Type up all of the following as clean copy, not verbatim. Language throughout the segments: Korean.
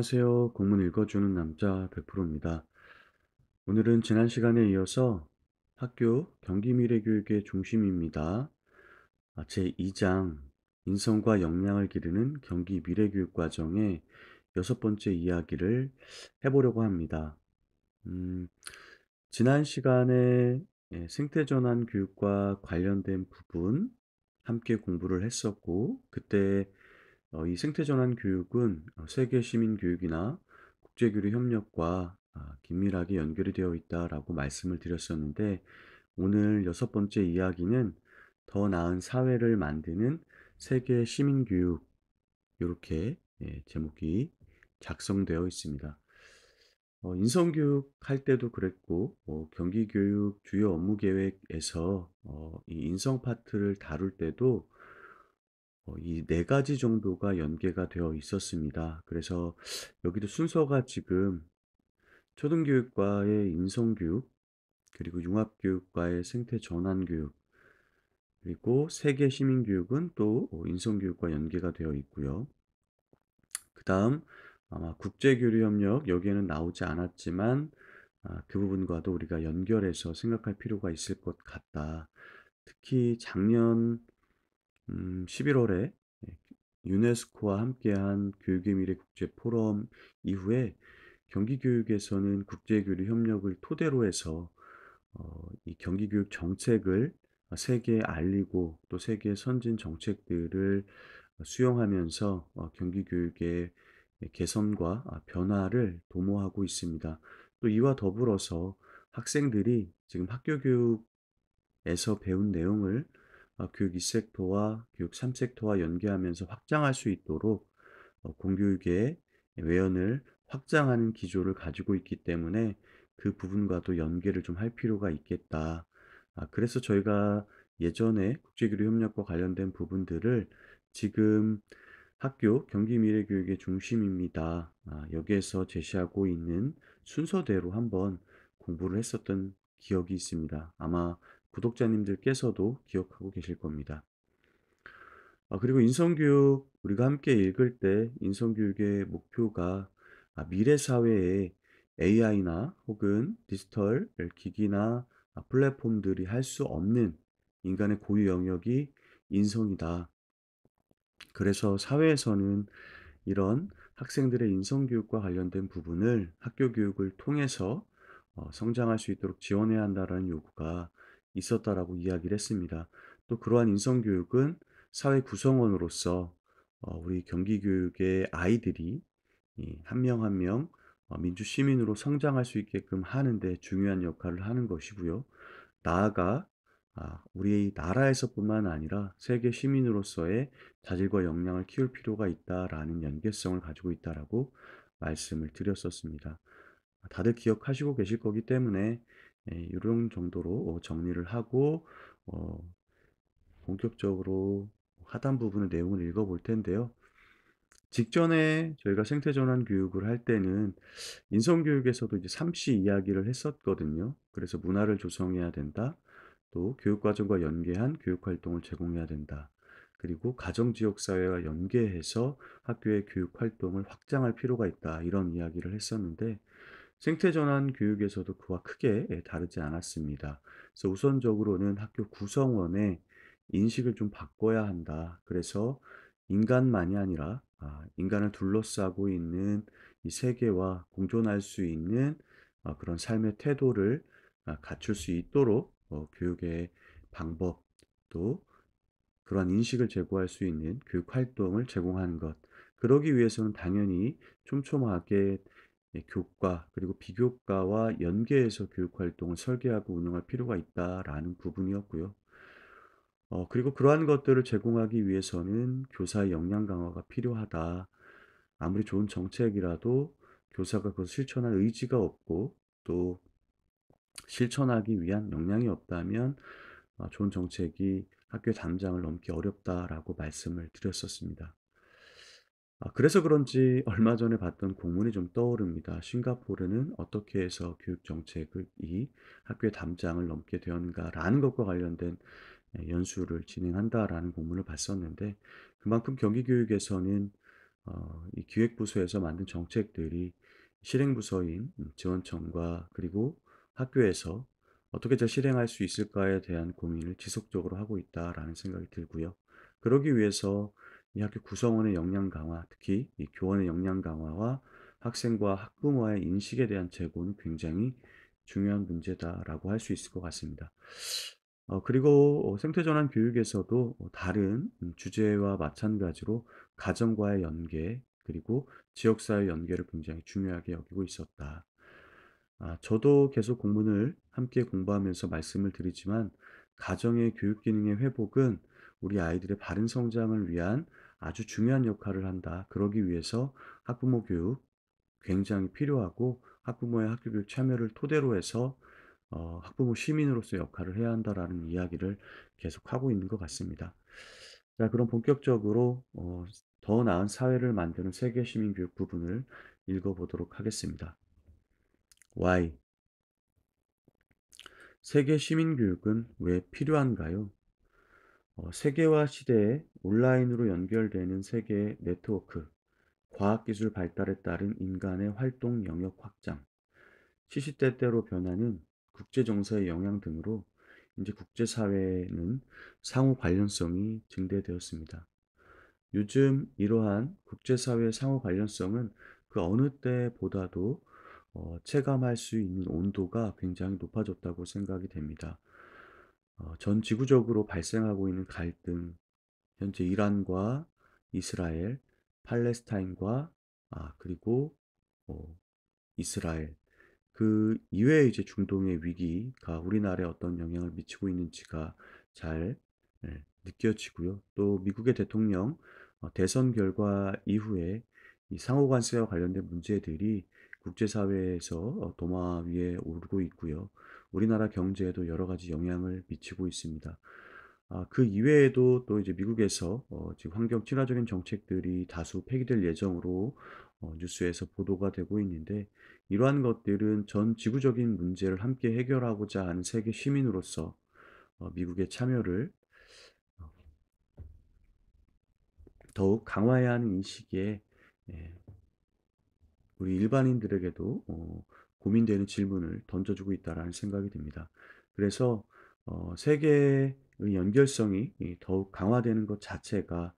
안녕하세요. 공문 읽어주는 남자 100%입니다. 오늘은 지난 시간에 이어서 학교 경기미래교육의 중심입니다. 제2장 인성과 역량을 기르는 경기미래교육과정의 여섯 번째 이야기를 해보려고 합니다. 음, 지난 시간에 생태전환 교육과 관련된 부분 함께 공부를 했었고, 그때 이 생태전환 교육은 세계 시민 교육이나 국제교류 협력과 긴밀하게 연결이 되어 있다라고 말씀을 드렸었는데, 오늘 여섯 번째 이야기는 더 나은 사회를 만드는 세계 시민 교육, 이렇게 제목이 작성되어 있습니다. 인성교육 할 때도 그랬고, 경기교육 주요 업무 계획에서 이 인성 파트를 다룰 때도 이 네 가지 정도가 연계가 되어 있었습니다. 그래서 여기도 순서가 지금 초등교육과의 인성교육, 그리고 융합교육과의 생태전환교육, 그리고 세계시민교육은 또 인성교육과 연계가 되어 있고요. 그 다음 아마 국제교류협력, 여기에는 나오지 않았지만 그 부분과도 우리가 연결해서 생각할 필요가 있을 것 같다. 특히 작년 11월에 유네스코와 함께한 교육의 미래 국제 포럼 이후에 경기교육에서는 국제교류 협력을 토대로 해서 이 경기교육 정책을 세계에 알리고 또 세계 선진 정책들을 수용하면서 경기교육의 개선과 변화를 도모하고 있습니다. 또 이와 더불어서 학생들이 지금 학교 교육에서 배운 내용을 교육 2섹터와 교육 3섹터와 연계하면서 확장할 수 있도록 공교육의 외연을 확장하는 기조를 가지고 있기 때문에 그 부분과도 연계를 좀 할 필요가 있겠다. 그래서 저희가 예전에 국제교류 협력과 관련된 부분들을 지금 학교 경기미래교육의 중심입니다. 여기에서 제시하고 있는 순서대로 한번 공부를 했었던 기억이 있습니다. 아마 구독자님들께서도 기억하고 계실 겁니다. 그리고 인성교육 우리가 함께 읽을 때 인성교육의 목표가 미래 사회에 AI나 혹은 디지털 기기나 플랫폼들이 할 수 없는 인간의 고유 영역이 인성이다. 그래서 사회에서는 이런 학생들의 인성교육과 관련된 부분을 학교 교육을 통해서 성장할 수 있도록 지원해야 한다라는 요구가 있었다라고 이야기를 했습니다. 또 그러한 인성교육은 사회 구성원으로서 우리 경기교육의 아이들이 한 명 한 명 민주 시민으로 성장할 수 있게끔 하는데 중요한 역할을 하는 것이고요. 나아가 우리 나라에서뿐만 아니라 세계 시민으로서의 자질과 역량을 키울 필요가 있다라는 연계성을 가지고 있다라고 말씀을 드렸었습니다. 다들 기억하시고 계실 거기 때문에 이런 정도로 정리를 하고 어, 본격적으로 하단 부분의 내용을 읽어볼 텐데요. 직전에 저희가 생태전환 교육을 할 때는 인성교육에서도 이제 3C 이야기를 했었거든요. 그래서 문화를 조성해야 된다. 또 교육과정과 연계한 교육활동을 제공해야 된다. 그리고 가정지역사회와 연계해서 학교의 교육활동을 확장할 필요가 있다. 이런 이야기를 했었는데 생태전환 교육에서도 그와 크게 다르지 않았습니다. 그래서 우선적으로는 학교 구성원의 인식을 좀 바꿔야 한다. 그래서 인간만이 아니라 인간을 둘러싸고 있는 이 세계와 공존할 수 있는 그런 삶의 태도를 갖출 수 있도록 교육의 방법 또 그러한 인식을 제고할 수 있는 교육 활동을 제공하는 것. 그러기 위해서는 당연히 촘촘하게 교과 그리고 비교과와 연계해서 교육 활동을 설계하고 운영할 필요가 있다라는 부분이었고요. 그리고 그러한 것들을 제공하기 위해서는 교사의 역량 강화가 필요하다. 아무리 좋은 정책이라도 교사가 그것을 실천할 의지가 없고 또 실천하기 위한 역량이 없다면 좋은 정책이 학교의 담장을 넘기 어렵다라고 말씀을 드렸었습니다. 그래서 그런지 얼마 전에 봤던 공문이 좀 떠오릅니다. 싱가포르는 어떻게 해서 교육 정책을 이 학교의 담장을 넘게 되었는가라는 것과 관련된 연수를 진행한다라는 공문을 봤었는데 그만큼 경기 교육에서는 이 기획부서에서 만든 정책들이 실행부서인 지원청과 그리고 학교에서 어떻게 잘 실행할 수 있을까에 대한 고민을 지속적으로 하고 있다라는 생각이 들고요. 그러기 위해서 이 학교 구성원의 역량 강화, 특히 이 교원의 역량 강화와 학생과 학부모의 인식에 대한 제고는 굉장히 중요한 문제다라고 할 수 있을 것 같습니다. 그리고 생태전환 교육에서도 다른 주제와 마찬가지로 가정과의 연계 그리고 지역사회 연계를 굉장히 중요하게 여기고 있었다. 저도 계속 공문을 함께 공부하면서 말씀을 드리지만 가정의 교육 기능의 회복은 우리 아이들의 바른 성장을 위한 아주 중요한 역할을 한다. 그러기 위해서 학부모 교육 굉장히 필요하고 학부모의 학교 교육 참여를 토대로 해서 학부모 시민으로서 역할을 해야 한다라는 이야기를 계속하고 있는 것 같습니다. 자, 그럼 본격적으로 더 나은 사회를 만드는 세계 시민 교육 부분을 읽어보도록 하겠습니다. Why? 세계 시민 교육은 왜 필요한가요? 세계화 시대에 온라인으로 연결되는 세계 네트워크, 과학기술 발달에 따른 인간의 활동 영역 확장, 시시때때로 변하는 국제정세의 영향 등으로 이제 국제사회는 상호 관련성이 증대되었습니다. 요즘 이러한 국제사회의 상호 관련성은 그 어느 때보다도 체감할 수 있는 온도가 굉장히 높아졌다고 생각이 됩니다. 전 지구적으로 발생하고 있는 갈등, 현재 이란과 이스라엘, 팔레스타인과 그리고 어, 이스라엘, 그 이외에 이제 중동의 위기가 우리나라에 어떤 영향을 미치고 있는지가 잘 느껴지고요. 또 미국의 대통령 대선 결과 이후에 이 상호 관세와 관련된 문제들이 국제사회에서 도마 위에 오르고 있고요. 우리나라 경제에도 여러 가지 영향을 미치고 있습니다. 그 이외에도 또 이제 미국에서 지금 환경 친화적인 정책들이 다수 폐기될 예정으로 뉴스에서 보도가 되고 있는데 이러한 것들은 전 지구적인 문제를 함께 해결하고자 하는 세계 시민으로서 미국의 참여를 어, 더욱 강화해야 하는 이 시기에 예, 우리 일반인들에게도 고민되는 질문을 던져주고 있다라는 생각이 듭니다. 그래서 세계의 연결성이 더욱 강화되는 것 자체가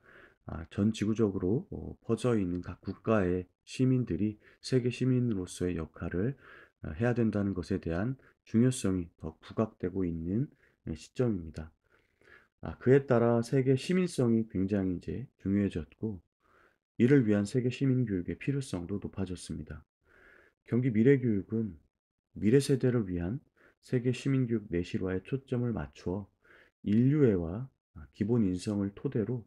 전 지구적으로 퍼져 있는 각 국가의 시민들이 세계 시민으로서의 역할을 해야 된다는 것에 대한 중요성이 더 부각되고 있는 시점입니다. 그에 따라 세계 시민성이 굉장히 이제 중요해졌고 이를 위한 세계 시민 교육의 필요성도 높아졌습니다. 경기 미래교육은 미래 세대를 위한 세계 시민교육 내실화에 초점을 맞추어 인류애와 기본 인성을 토대로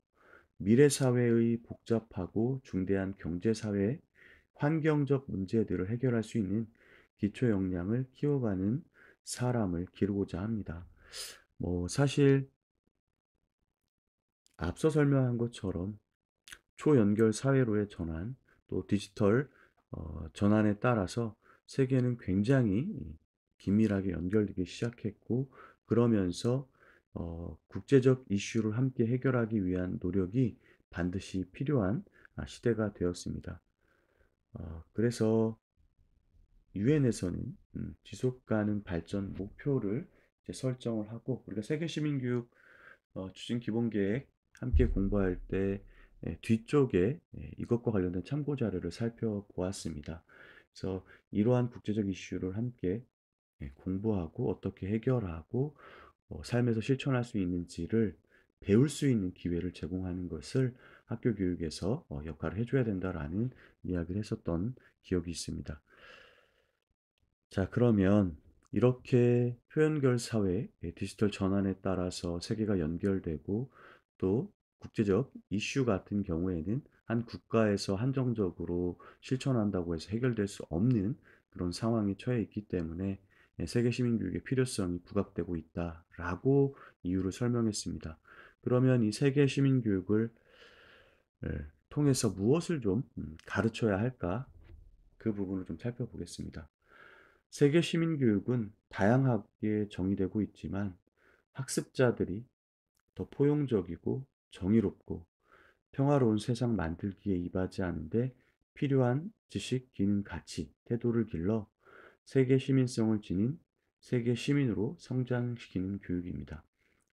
미래 사회의 복잡하고 중대한 경제사회, 환경적 문제들을 해결할 수 있는 기초 역량을 키워가는 사람을 기르고자 합니다. 사실 앞서 설명한 것처럼 초연결 사회로의 전환, 또 디지털 전환에 따라서 세계는 굉장히 긴밀하게 연결되기 시작했고 그러면서 국제적 이슈를 함께 해결하기 위한 노력이 반드시 필요한 시대가 되었습니다. 그래서 유엔에서는 지속가능 발전 목표를 이제 설정을 하고 우리가 세계 시민교육 추진 기본 계획 함께 공부할 때 뒤쪽에 이것과 관련된 참고 자료를 살펴보았습니다. 그래서 이러한 국제적 이슈를 함께 공부하고 어떻게 해결하고 삶에서 실천할 수 있는지를 배울 수 있는 기회를 제공하는 것을 학교 교육에서 역할을 해줘야 된다라는 이야기를 했었던 기억이 있습니다. 자, 그러면 이렇게 표현결 사회, 디지털 전환에 따라서 세계가 연결되고 또 국제적 이슈 같은 경우에는 한 국가에서 한정적으로 실천한다고 해서 해결될 수 없는 그런 상황에 처해 있기 때문에 세계 시민교육의 필요성이 부각되고 있다라고 이유를 설명했습니다. 그러면 이 세계 시민교육을 통해서 무엇을 좀 가르쳐야 할까? 그 부분을 좀 살펴보겠습니다. 세계 시민교육은 다양하게 정의되고 있지만 학습자들이 더 포용적이고 정의롭고 평화로운 세상 만들기에 임하지 않은데 필요한 지식, 기능, 가치, 태도를 길러 세계 시민성을 지닌 세계 시민으로 성장시키는 교육입니다.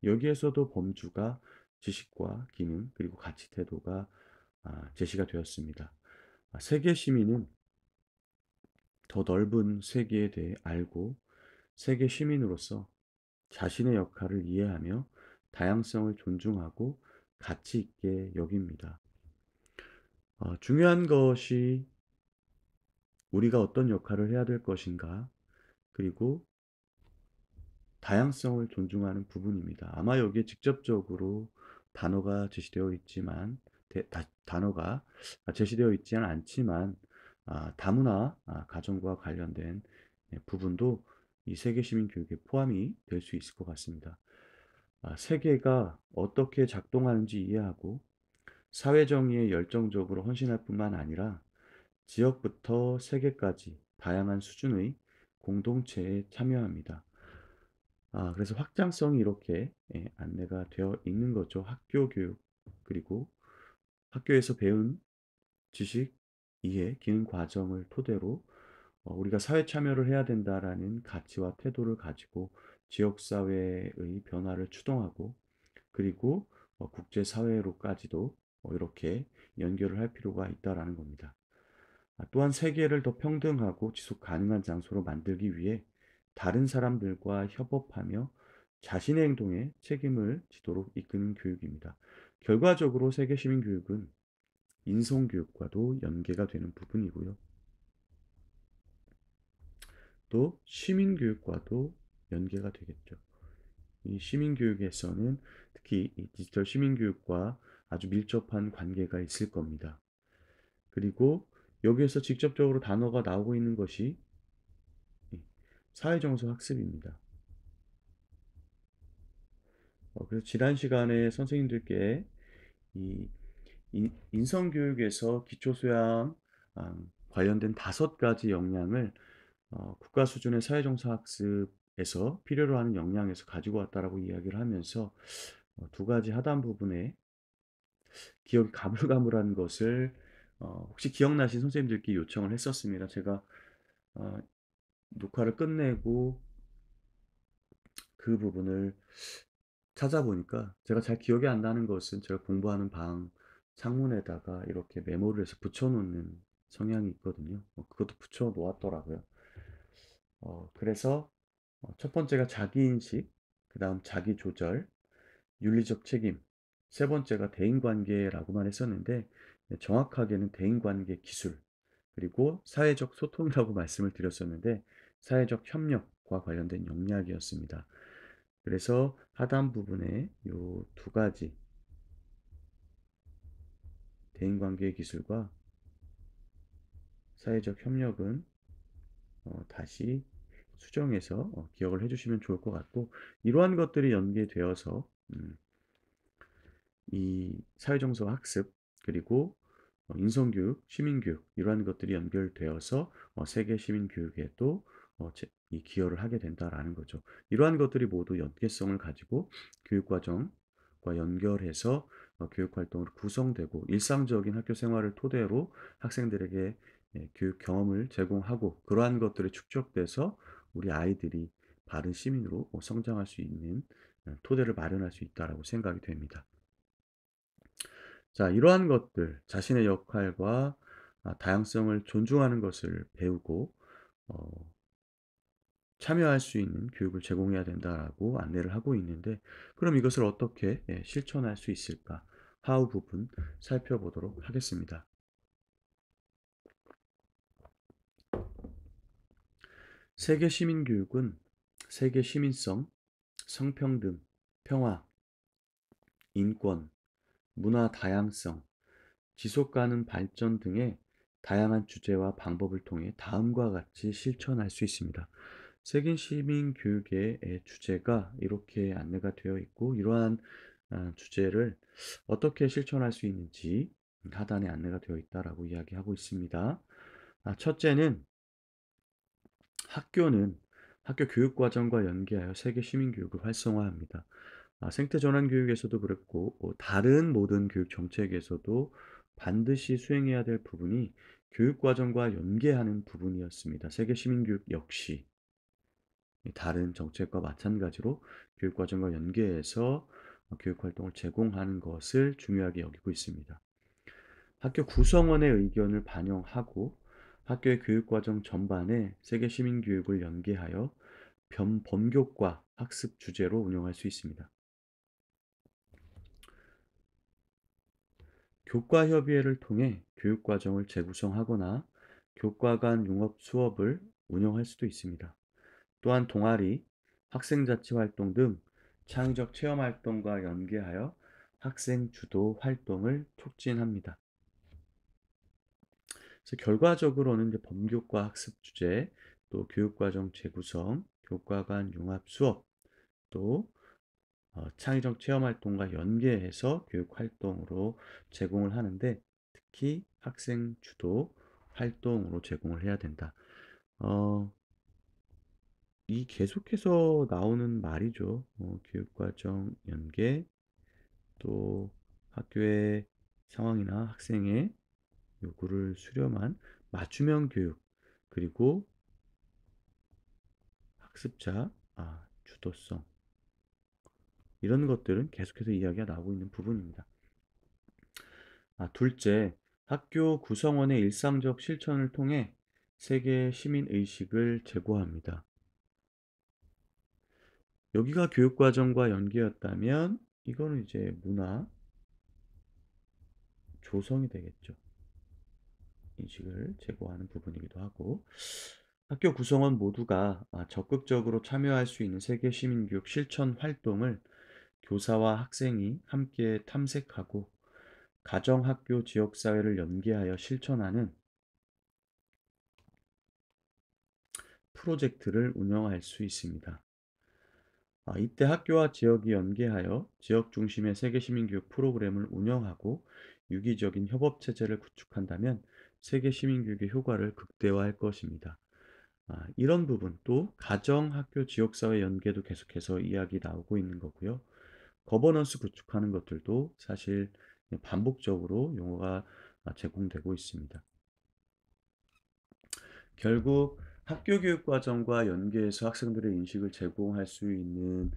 여기에서도 범주가 지식과 기능 그리고 가치 태도가 제시가 되었습니다. 세계 시민은 더 넓은 세계에 대해 알고 세계 시민으로서 자신의 역할을 이해하며 다양성을 존중하고 가치 있게 여깁니다. 중요한 것이 우리가 어떤 역할을 해야 될 것인가, 그리고 다양성을 존중하는 부분입니다. 아마 여기에 직접적으로 단어가 제시되어 있지만, 단어가 제시되어 있지는 않지만, 다문화 가정과 관련된 부분도 이 세계 시민 교육에 포함이 될 수 있을 것 같습니다. 세계가 어떻게 작동하는지 이해하고 사회 정의에 열정적으로 헌신할 뿐만 아니라 지역부터 세계까지 다양한 수준의 공동체에 참여합니다. 그래서 확장성이 이렇게 안내가 되어 있는 거죠. 학교 교육, 그리고 학교에서 배운 지식, 이해, 기능 과정을 토대로 우리가 사회 참여를 해야 된다라는 가치와 태도를 가지고 지역사회의 변화를 추동하고, 그리고 국제사회로까지도 이렇게 연결을 할 필요가 있다라는 겁니다. 또한 세계를 더 평등하고 지속 가능한 장소로 만들기 위해 다른 사람들과 협업하며 자신의 행동에 책임을 지도록 이끄는 교육입니다. 결과적으로 세계 시민 교육은 인성 교육과도 연계가 되는 부분이고요. 또 시민 교육과도 연계가 되겠죠. 이 시민 교육에서는 특히 이 디지털 시민 교육과 아주 밀접한 관계가 있을 겁니다. 그리고 여기에서 직접적으로 단어가 나오고 있는 것이 사회정서 학습입니다. 그래서 지난 시간에 선생님들께 이 인성교육에서 기초소양 관련된 5가지 역량을 국가 수준의 사회정서 학습에서 필요로 하는 역량에서 가지고 왔다라고 이야기를 하면서 2가지 하단 부분에 기억이 가물가물한 것을 혹시 기억나신 선생님들께 요청을 했었습니다. 제가 녹화를 끝내고 그 부분을 찾아보니까 제가 잘 기억이 안 나는 것은 제가 공부하는 방 창문에다가 이렇게 메모를 해서 붙여놓는 성향이 있거든요. 그것도 붙여 놓았더라고요. 그래서 첫 번째가 자기인식, 그 다음 자기조절, 윤리적 책임, 세 번째가 대인관계라고만 했었는데 정확하게는 대인관계 기술, 그리고 사회적 소통이라고 말씀을 드렸었는데 사회적 협력과 관련된 역량이었습니다. 그래서 하단 부분에 이 2가지 대인관계 기술과 사회적 협력은 다시 수정해서 기억을 해주시면 좋을 것 같고, 이러한 것들이 연계되어서 이 사회정서 학습, 그리고 인성교육, 시민교육, 이러한 것들이 연결되어서 세계 시민교육에도 이 기여를 하게 된다라는 거죠. 이러한 것들이 모두 연계성을 가지고 교육과정과 연결해서 교육활동으로 구성되고 일상적인 학교 생활을 토대로 학생들에게 교육 경험을 제공하고, 그러한 것들이 축적돼서 우리 아이들이 바른 시민으로 성장할 수 있는 토대를 마련할 수 있다라고 생각이 됩니다. 자, 이러한 것들, 자신의 역할과 다양성을 존중하는 것을 배우고 어, 참여할 수 있는 교육을 제공해야 된다라고 안내를 하고 있는데, 그럼 이것을 어떻게 실천할 수 있을까? 하우 부분 살펴보도록 하겠습니다. 세계 시민 교육은 세계 시민성, 성평등, 평화, 인권, 문화 다양성, 지속가능 발전 등의 다양한 주제와 방법을 통해 다음과 같이 실천할 수 있습니다. 세계 시민 교육의 주제가 이렇게 안내가 되어 있고, 이러한 주제를 어떻게 실천할 수 있는지 하단에 안내가 되어 있다라고 이야기하고 있습니다. 첫째는 학교는 학교 교육 과정과 연계하여 세계 시민 교육을 활성화합니다. 생태 전환 교육에서도 그랬고 다른 모든 교육 정책에서도 반드시 수행해야 될 부분이 교육 과정과 연계하는 부분이었습니다. 세계 시민 교육 역시 다른 정책과 마찬가지로 교육 과정과 연계해서 교육 활동을 제공하는 것을 중요하게 여기고 있습니다. 학교 구성원의 의견을 반영하고 학교의 교육 과정 전반에 세계 시민 교육을 연계하여 범교과 학습 주제로 운영할 수 있습니다. 교과 협의회를 통해 교육 과정을 재구성하거나 교과 간 융합 수업을 운영할 수도 있습니다. 또한 동아리, 학생자치 활동 등 창의적 체험 활동과 연계하여 학생 주도 활동을 촉진합니다. 그래서 결과적으로는 이제 범교과 학습 주제, 또 교육과정 재구성, 교과 간 융합 수업, 또 창의적 체험 활동과 연계해서 교육 활동으로 제공을 하는데 특히 학생 주도 활동으로 제공을 해야 된다. 어, 이 계속해서 나오는 말이죠. 교육과정 연계, 또 학교의 상황이나 학생의 요구를 수렴한 맞춤형 교육, 그리고 학습자 주도성, 이런 것들은 계속해서 이야기가 나오고 있는 부분입니다. 둘째, 학교 구성원의 일상적 실천을 통해 세계 시민 의식을 제고합니다. 여기가 교육과정과 연계였다면 이거는 이제 문화 조성이 되겠죠. 인식을 제고하는 부분이기도 하고, 학교 구성원 모두가 적극적으로 참여할 수 있는 세계 시민교육 실천 활동을 교사와 학생이 함께 탐색하고 가정, 학교, 지역사회를 연계하여 실천하는 프로젝트를 운영할 수 있습니다. 이때 학교와 지역이 연계하여 지역 중심의 세계 시민교육 프로그램을 운영하고 유기적인 협업 체제를 구축한다면 세계 시민교육의 효과를 극대화할 것입니다. 이런 부분 또 가정, 학교, 지역사회 연계도 계속해서 이야기 나오고 있는 거고요. 거버넌스 구축하는 것들도 사실 반복적으로 용어가 제공되고 있습니다. 결국 학교 교육 과정과 연계해서 학생들의 인식을 제공할 수 있는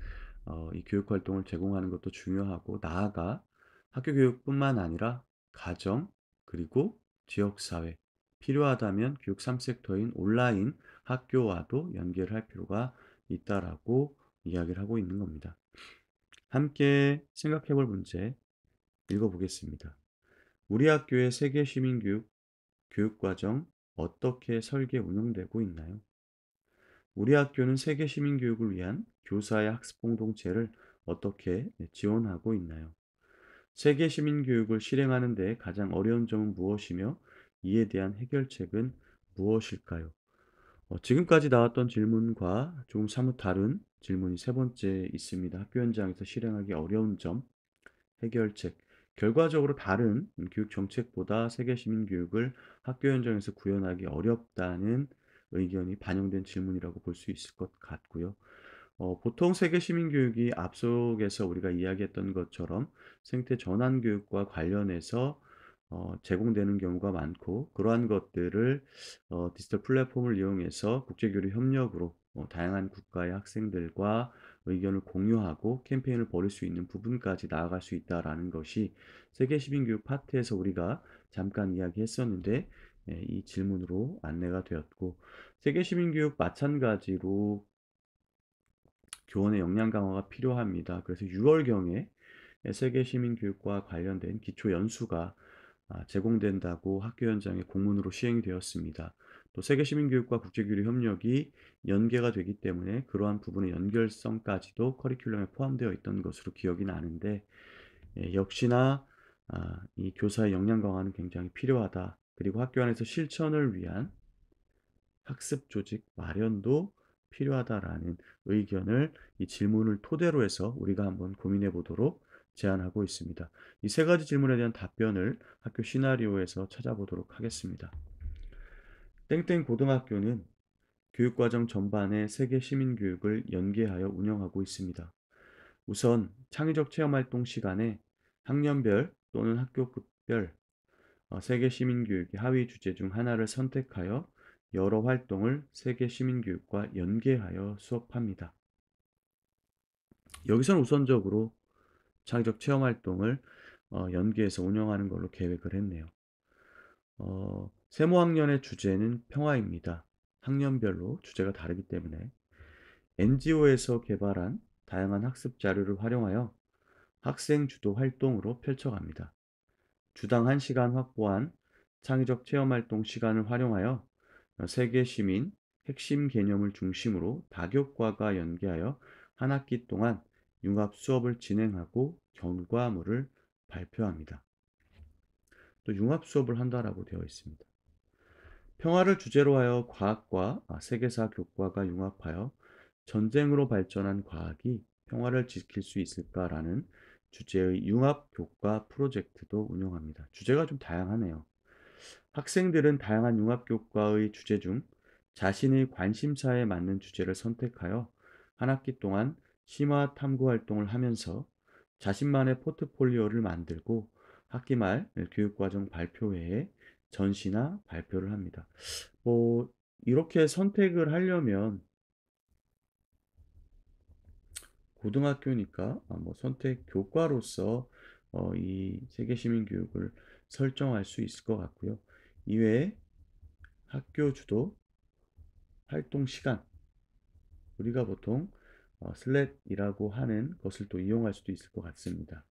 이 교육 활동을 제공하는 것도 중요하고, 나아가 학교 교육뿐만 아니라 가정, 그리고 지역 사회, 필요하다면 교육 3섹터인 온라인 학교와도 연계를 할 필요가 있다라고 이야기를 하고 있는 겁니다. 함께 생각해 볼 문제 읽어보겠습니다. 우리 학교의 세계 시민교육 교육과정 어떻게 설계 운영되고 있나요? 우리 학교는 세계 시민교육을 위한 교사의 학습 공동체를 어떻게 지원하고 있나요? 세계 시민교육을 실행하는 데 가장 어려운 점은 무엇이며 이에 대한 해결책은 무엇일까요? 지금까지 나왔던 질문과 조금 사뭇 다른 질문이 세 번째 있습니다. 학교 현장에서 실행하기 어려운 점, 해결책. 결과적으로 다른 교육 정책보다 세계 시민 교육을 학교 현장에서 구현하기 어렵다는 의견이 반영된 질문이라고 볼 수 있을 것 같고요. 보통 세계 시민 교육이 앞속에서 우리가 이야기했던 것처럼 생태 전환 교육과 관련해서 제공되는 경우가 많고, 그러한 것들을 디지털 플랫폼을 이용해서 국제교류 협력으로 다양한 국가의 학생들과 의견을 공유하고 캠페인을 벌일 수 있는 부분까지 나아갈 수 있다라는 것이 세계 시민교육 파트에서 우리가 잠깐 이야기했었는데, 이 질문으로 안내가 되었고, 세계 시민교육 마찬가지로 교원의 역량 강화가 필요합니다. 그래서 6월경에 세계 시민교육과 관련된 기초 연수가 제공된다고 학교 현장에 공문으로 시행이 되었습니다. 또 세계 시민교육과 국제교류 협력이 연계가 되기 때문에 그러한 부분의 연결성까지도 커리큘럼에 포함되어 있던 것으로 기억이 나는데, 역시나 이 교사의 역량 강화는 굉장히 필요하다. 그리고 학교 안에서 실천을 위한 학습 조직 마련도 필요하다라는 의견을 이 질문을 토대로 해서 우리가 한번 고민해 보도록 제안하고 있습니다. 이 세 가지 질문에 대한 답변을 학교 시나리오에서 찾아보도록 하겠습니다. 땡땡 고등학교는 교육과정 전반에 세계 시민교육을 연계하여 운영하고 있습니다. 우선 창의적 체험활동 시간에 학년별 또는 학교급별 세계 시민교육의 하위 주제 중 하나를 선택하여 여러 활동을 세계 시민교육과 연계하여 수업합니다. 여기서는 우선적으로 창의적 체험활동을 연계해서 운영하는 걸로 계획을 했네요. 세모학년의 주제는 평화입니다. 학년별로 주제가 다르기 때문에 NGO에서 개발한 다양한 학습 자료를 활용하여 학생 주도 활동으로 펼쳐갑니다. 주당 1시간 확보한 창의적 체험활동 시간을 활용하여 세계 시민 핵심 개념을 중심으로 다교과가 연계하여 한 학기 동안 융합 수업을 진행하고 결과물을 발표합니다. 또 융합 수업을 한다라고 되어 있습니다. 평화를 주제로 하여 과학과 세계사 교과가 융합하여 전쟁으로 발전한 과학이 평화를 지킬 수 있을까라는 주제의 융합 교과 프로젝트도 운영합니다. 주제가 좀 다양하네요. 학생들은 다양한 융합 교과의 주제 중 자신의 관심사에 맞는 주제를 선택하여 한 학기 동안 심화 탐구 활동을 하면서 자신만의 포트폴리오를 만들고 학기 말 교육과정 발표회에 전시나 발표를 합니다. 뭐 이렇게 선택을 하려면 고등학교니까 뭐 선택 교과로서 이 세계 시민 교육을 설정할 수 있을 것 같고요. 이외에 학교 주도 활동 시간, 우리가 보통 슬랫이라고 하는 것을 또 이용할 수도 있을 것 같습니다.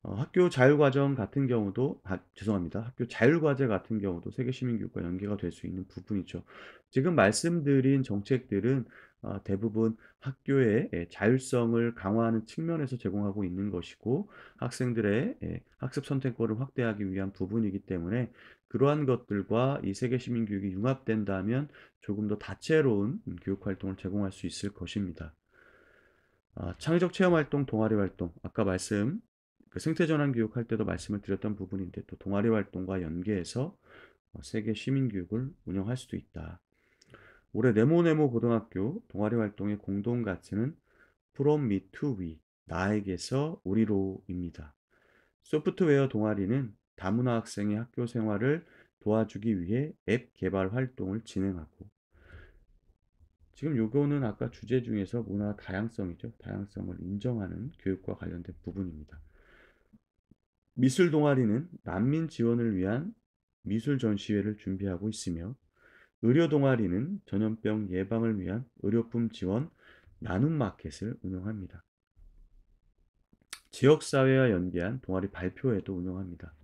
학교 자율과정 같은 경우도 죄송합니다. 학교 자율과제 같은 경우도 세계시민교육과 연계가 될 수 있는 부분이죠. 지금 말씀드린 정책들은 대부분 학교의 자율성을 강화하는 측면에서 제공하고 있는 것이고 학생들의 학습 선택권을 확대하기 위한 부분이기 때문에 그러한 것들과 이 세계시민교육이 융합된다면 조금 더 다채로운 교육활동을 제공할 수 있을 것입니다. 창의적 체험활동, 동아리 활동, 아까 그 생태전환 교육할 때도 말씀을 드렸던 부분인데 또 동아리 활동과 연계해서 세계 시민교육을 운영할 수도 있다. 올해 네모네모 고등학교 동아리 활동의 공동 가치는 From Me to We, 나에게서 우리로입니다. 소프트웨어 동아리는 다문화 학생의 학교 생활을 도와주기 위해 앱 개발 활동을 진행하고 지금 요거는 아까 주제 중에서 문화 다양성이죠. 다양성을 인정하는 교육과 관련된 부분입니다. 미술 동아리는 난민 지원을 위한 미술 전시회를 준비하고 있으며 의료 동아리는 전염병 예방을 위한 의료품 지원 나눔 마켓을 운영합니다. 지역사회와 연계한 동아리 발표회도 운영합니다.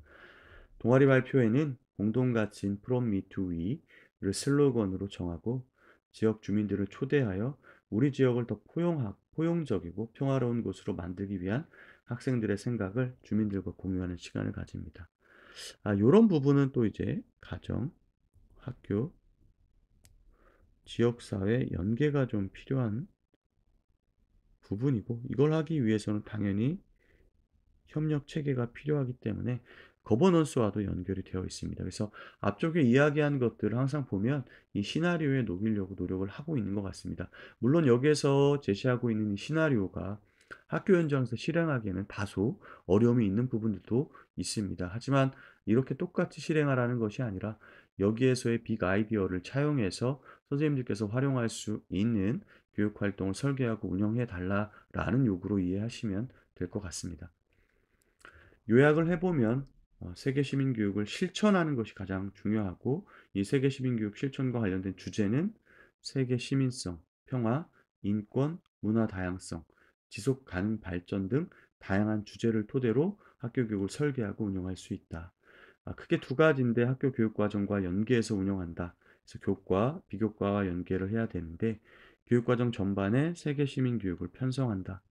동아리 발표회는 공동가치인 From Me to We를 슬로건으로 정하고 지역 주민들을 초대하여 우리 지역을 더 포용적이고 평화로운 곳으로 만들기 위한 학생들의 생각을 주민들과 공유하는 시간을 가집니다. 요런 부분은 또 이제 가정, 학교, 지역사회 연계가 좀 필요한 부분이고 이걸 하기 위해서는 당연히 협력 체계가 필요하기 때문에 거버넌스와도 연결이 되어 있습니다. 그래서 앞쪽에 이야기한 것들을 항상 보면 이 시나리오에 녹이려고 노력을 하고 있는 것 같습니다. 물론 여기에서 제시하고 있는 이 시나리오가 학교 현장에서 실행하기에는 다소 어려움이 있는 부분들도 있습니다. 하지만 이렇게 똑같이 실행하라는 것이 아니라 여기에서의 빅 아이디어를 차용해서 선생님들께서 활용할 수 있는 교육 활동을 설계하고 운영해 달라라는 요구로 이해하시면 될 것 같습니다. 요약을 해보면 세계 시민교육을 실천하는 것이 가장 중요하고 이 세계 시민교육 실천과 관련된 주제는 세계 시민성, 평화, 인권, 문화 다양성, 지속 가능 발전 등 다양한 주제를 토대로 학교 교육을 설계하고 운영할 수 있다. 크게 두 가지인데 학교 교육 과정과 연계해서 운영한다. 그래서 교과, 비교과와 연계를 해야 되는데 교육과정 전반에 세계 시민교육을 편성한다.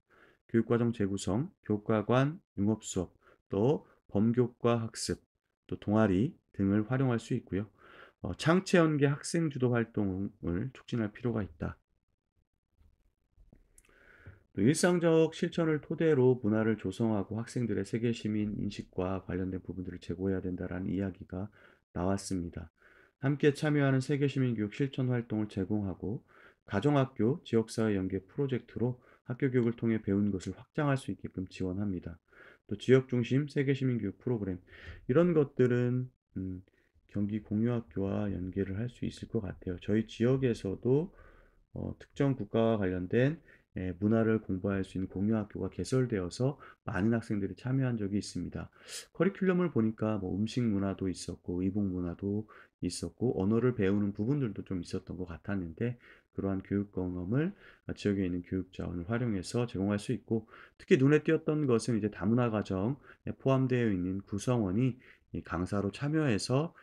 교육과정 재구성, 교과관, 융합수업, 또 범교과 학습, 또 동아리 등을 활용할 수 있고요. 창체 연계 학생 주도 활동을 촉진할 필요가 있다. 또 일상적 실천을 토대로 문화를 조성하고 학생들의 세계 시민 인식과 관련된 부분들을 제고해야 된다라는 이야기가 나왔습니다. 함께 참여하는 세계 시민 교육 실천 활동을 제공하고 가정학교, 지역사회 연계 프로젝트로 학교 교육을 통해 배운 것을 확장할 수 있게끔 지원합니다. 또 지역 중심 세계 시민 교육 프로그램 이런 것들은 경기 공유학교와 연계를 할 수 있을 것 같아요. 저희 지역에서도 특정 국가와 관련된 문화를 공부할 수 있는 공유학교가 개설되어서 많은 학생들이 참여한 적이 있습니다. 커리큘럼을 보니까 뭐 음식 문화도 있었고 의복 문화도 있었고 언어를 배우는 부분들도 좀 있었던 것 같았는데 그러한 교육 경험을 지역에 있는 교육 자원을 활용해서 제공할 수 있고 특히 눈에 띄었던 것은 이제 다문화 가정에 포함되어 있는 구성원이 이 강사로 참여해서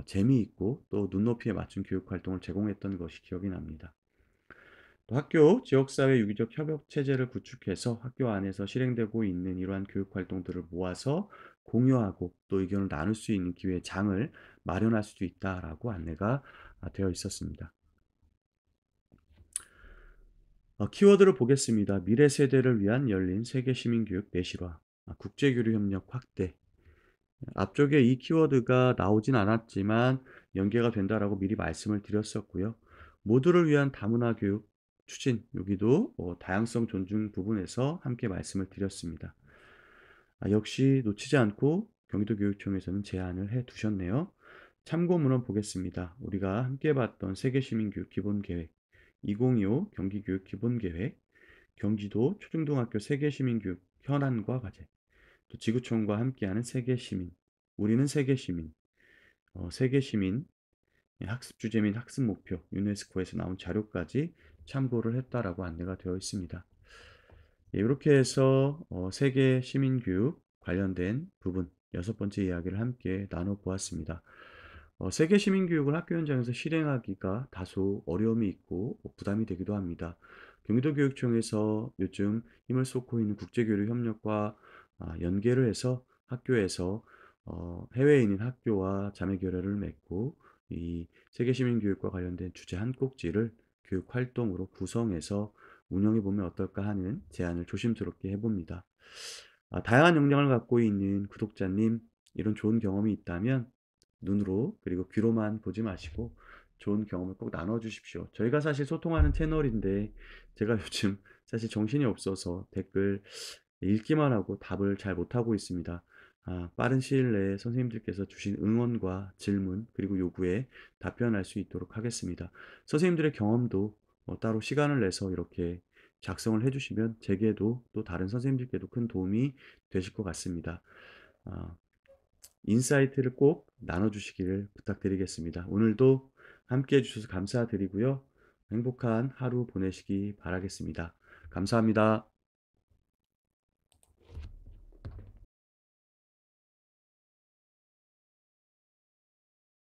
재미있고 또 눈높이에 맞춘 교육 활동을 제공했던 것이 기억이 납니다. 또 학교, 지역사회 유기적 협업 체제를 구축해서 학교 안에서 실행되고 있는 이러한 교육 활동들을 모아서 공유하고 또 의견을 나눌 수 있는 기회의 장을 마련할 수도 있다라고 안내가 되어 있었습니다. 키워드를 보겠습니다. 미래 세대를 위한 열린 세계 시민교육 내실화, 국제교류 협력 확대. 앞쪽에 이 키워드가 나오진 않았지만 연계가 된다라고 미리 말씀을 드렸었고요. 모두를 위한 다문화 교육 추진, 여기도 다양성 존중 부분에서 함께 말씀을 드렸습니다. 역시 놓치지 않고 경기도 교육청에서는 제안을 해 두셨네요. 참고 문헌 보겠습니다. 우리가 함께 봤던 세계시민교육 기본계획, 2025 경기교육 기본계획, 경기도 초중등학교 세계시민교육 현안과 과제, 또 지구촌과 함께하는 세계시민, 우리는 세계시민, 세계시민 학습 주제 및 학습 목표, 유네스코에서 나온 자료까지 참고를 했다라고 안내가 되어 있습니다. 이렇게 해서 세계 시민교육 관련된 부분 6번째 이야기를 함께 나눠보았습니다. 세계 시민교육을 학교 현장에서 실행하기가 다소 어려움이 있고 부담이 되기도 합니다. 경기도 교육청에서 요즘 힘을 쏟고 있는 국제교류 협력과 연계를 해서 학교에서 해외에 있는 학교와 자매 결례를 맺고 이 세계 시민교육과 관련된 주제 한 꼭지를 교육 활동으로 구성해서 운영해 보면 어떨까 하는 제안을 조심스럽게 해봅니다. 다양한 역량을 갖고 있는 구독자님, 이런 좋은 경험이 있다면 눈으로 그리고 귀로만 보지 마시고 좋은 경험을 꼭 나눠주십시오. 저희가 사실 소통하는 채널인데 제가 요즘 사실 정신이 없어서 댓글 읽기만 하고 답을 잘 못하고 있습니다. 빠른 시일 내에 선생님들께서 주신 응원과 질문 그리고 요구에 답변할 수 있도록 하겠습니다. 선생님들의 경험도 따로 시간을 내서 이렇게 작성을 해주시면 제게도 또 다른 선생님들께도 큰 도움이 되실 것 같습니다. 아, 인사이트를 꼭 나눠주시기를 부탁드리겠습니다. 오늘도 함께 해주셔서 감사드리고요. 행복한 하루 보내시기 바라겠습니다. 감사합니다.